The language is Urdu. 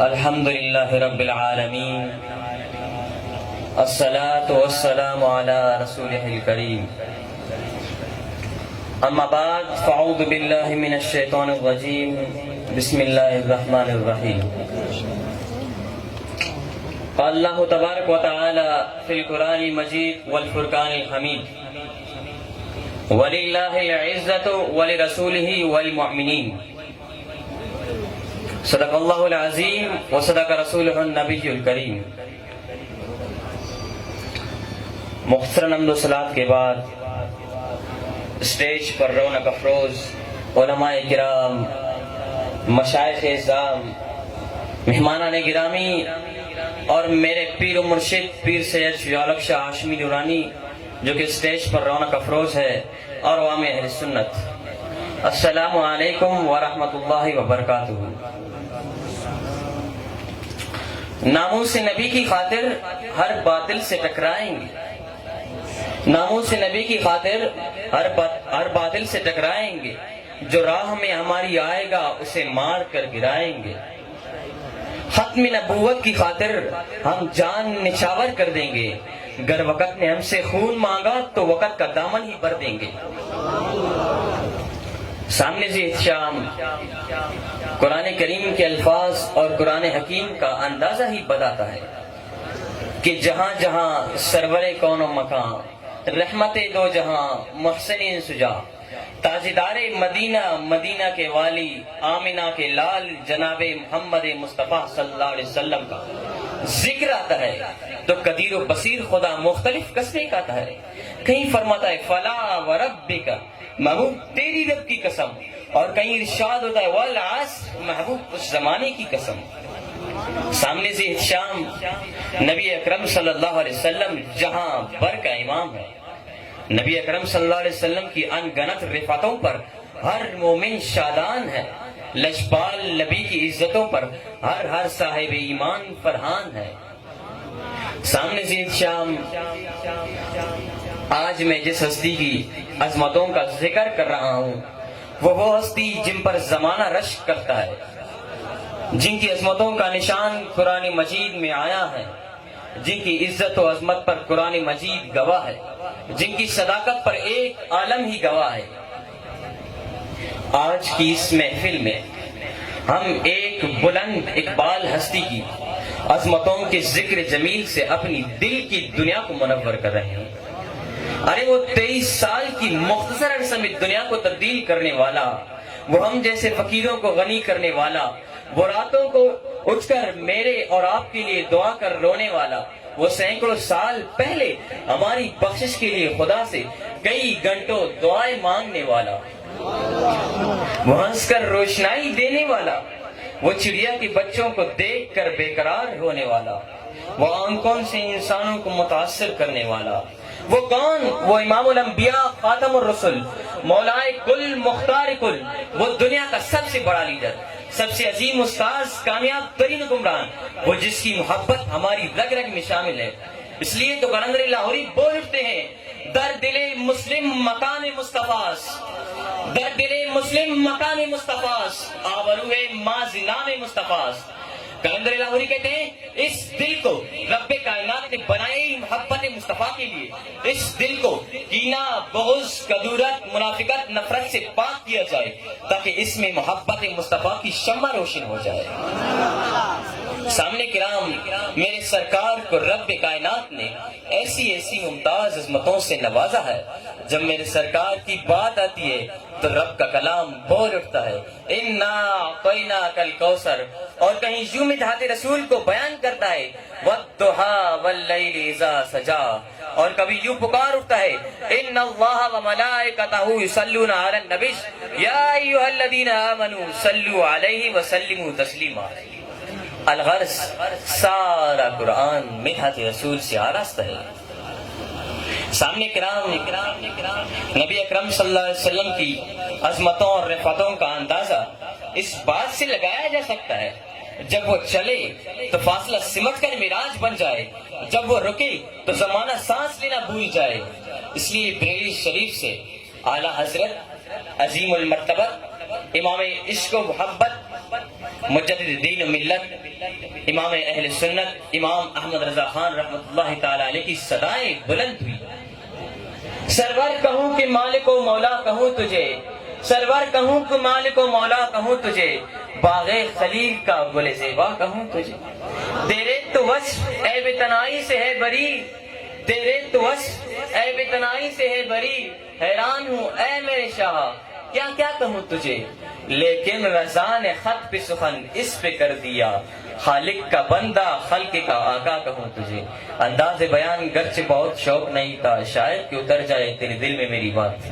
الحمدللہ رب العالمین الصلاة والسلام علی رسولہ الکریم اما بعد فاعوذ باللہ من الشیطان الرجیم بسم اللہ الرحمن الرحیم قال اللہ تبارک و تعالی فی القرآن المجید والفرقان الحمید وَلِلَّهِ الْعِزَّةُ وَلِرَسُولِهِ وَالْمُؤْمِنِينَ صدق اللہ العظیم وصدق رسولہ النبی الکریم۔ مختصر حمد و صلوات کے بعد اسٹیج پر رونق افروز علماء کرام، مشائخ اعظام، مہمانان گرامی اور میرے پیر و مرشد پیر سید شجاع الحق شاہ ہاشمی نورانی جو کہ اسٹیج پر رونق افروز ہے، اور عوام اہل سنت، السلام علیکم ورحمۃ اللہ وبرکاتہ۔ ناموس نبی کی خاطر ہر باطل سے ٹکرائیں گے، ناموس نبی کی خاطر ہر باطل سے ٹکرائیں گے، جو راہ میں ہماری آئے گا اسے مار کر گرائیں گے۔ ختم نبوت کی خاطر ہم جان نچھاور کر دیں گے، گر وقت نے ہم سے خون مانگا تو وقت کا دامن ہی بھر دیں گے۔ سامنے سے احتشام قرآن کریم کے الفاظ اور قرآن حکیم کا اندازہ ہی بتاتا ہے کہ جہاں جہاں سرور کون و مکان، رحمت دو جہاں، محسن سجا، تاجدار مدینہ، مدینہ کے والی، آمنہ کے لال، جناب محمد مصطفیٰ صلی اللہ علیہ وسلم کا ذکر آتا ہے تو قدیر و بصیر خدا مختلف قسمیں کہتا ہے۔ کہیں فرماتا ہے فلا وربک، محبوب تیری رب کی قسم، اور کہیں ارشاد ہوتا ہے والعصر، محبوب اس زمانے کی قسم۔ سامنے سے احتشام نبی اکرم صلی اللہ علیہ وسلم جہاں بر کا امام ہے، نبی اکرم صلی اللہ علیہ وسلم کی انگنت رفعتوں پر ہر مومن شادان ہے، لجپال نبی کی عزتوں پر ہر صاحب ایمان فرحان ہے۔ سامنے سے احتشام آج میں جس ہستی کی عظمتوں کا ذکر کر رہا ہوں وہ ہستی جن پر زمانہ رشک کرتا ہے، جن کی عظمتوں کا نشان قرآن مجید میں آیا ہے، جن کی عزت و عظمت پر قرآن مجید گواہ ہے، جن کی صداقت پر ایک عالم ہی گواہ ہے۔ آج کی اس محفل میں ہم ایک بلند اقبال ہستی کی عظمتوں کے ذکر جمیل سے اپنی دل کی دنیا کو منور کر رہے ہیں۔ ارے وہ 23 سال کی مختصر عرصے میں دنیا کو تبدیل کرنے والا، وہ ہم جیسے فقیروں کو غنی کرنے والا، وہ راتوں کو اٹھ کر میرے اور آپ کے لیے دعا کر رونے والا، وہ سینکڑوں سال پہلے ہماری بخشش کے لیے خدا سے کئی گھنٹوں دعائیں مانگنے والا، وہ ہنس کر روشنائی دینے والا، وہ چڑیا کے بچوں کو دیکھ کر بے قرار ہونے والا، وہ آنکھوں سے انسانوں کو متاثر کرنے والا، وہ کون؟ وہ امام الانبیاء، خاتم الرسل، مولائے کل، مختار کل، وہ دنیا کا سب سے بڑا لیڈر، سب سے عظیم استاذ، کامیاب ترین حکمران، وہ جس کی محبت ہماری رگ رگ میں شامل ہے۔ اس لیے تو قلندر لاہوری بول اٹھتے ہیں در دل مسلم مقام مصطفیٰ، در دل مسلم مقام مصطفیٰ، آبروئے ماز نام مصطفیٰ۔ قلندر لاہوری کہتے ہیں اس دل کو رب کائنات نے بنائی محبت مصطفیٰ کے لیے، اس دل کو کینہ، بغض، کدورت، منافقت، نفرت سے پاک کیا جائے تاکہ اس میں محبت مصطفیٰ کی شمع روشن ہو جائے۔ سامنے کرام میرے سرکار کو رب کائنات نے ایسی ایسی ممتاز عظمتوں سے نوازا ہے، جب میرے سرکار کی بات آتی ہے تو رب کا کلام بول اٹھتا ہے انا اعطیناک الکوثر، اور کہیں یوں مدحت رسول کو بیان کرتا ہے والضحی واللیل اذا سجا، اور کبھی یوں پکار اٹھتا ہے ان اللہ وملائکتہ یصلون علی النبی یا ایھا الذین آمنوا صلوا علیہ وسلموا تسلیما۔ الغرض سارا قرآن مدحت رسول سے آراستہ ہے۔ سامنے کرام نبی اکرم صلی اللہ علیہ وسلم کی عظمتوں اور رفعتوں کا اندازہ اس بات سے لگایا جا سکتا ہے جب وہ چلے تو فاصلہ سمٹ کر معراج بن جائے، جب وہ رکے تو زمانہ سانس لینا بھول جائے۔ اس لیے بریلی شریف سے اعلیٰ حضرت عظیم المرتبہ امام عشق و محبت مجدد دین و ملت امام اہل سنت امام احمد رضا خان رحمۃ اللہ تعالی علیہ کی صدائیں بلند ہوئی. سرور کہوں کہ مالک و مولا کہوں تجھے، سرور کہوں کہ مالک و مولا کہوں تجھے، باغ خلیل کا گل زیبا کہوں تجھے. تیرے تو وصف عیب تنائی سے ہے بری، تیرے تو وصف عیب تنائی سے ہے بری، حیران ہوں اے میرے شاہ کیا کیا کہوں تجھے. لیکن رضا نے خط پہ سخن اس پہ کر دیا، خالق کا بندہ خلق کا آقا کہوں تجھے. انداز بیان گرچہ بہت شوق نہیں تھا، شاید کہ اتر جائے تیرے دل میں میری بات.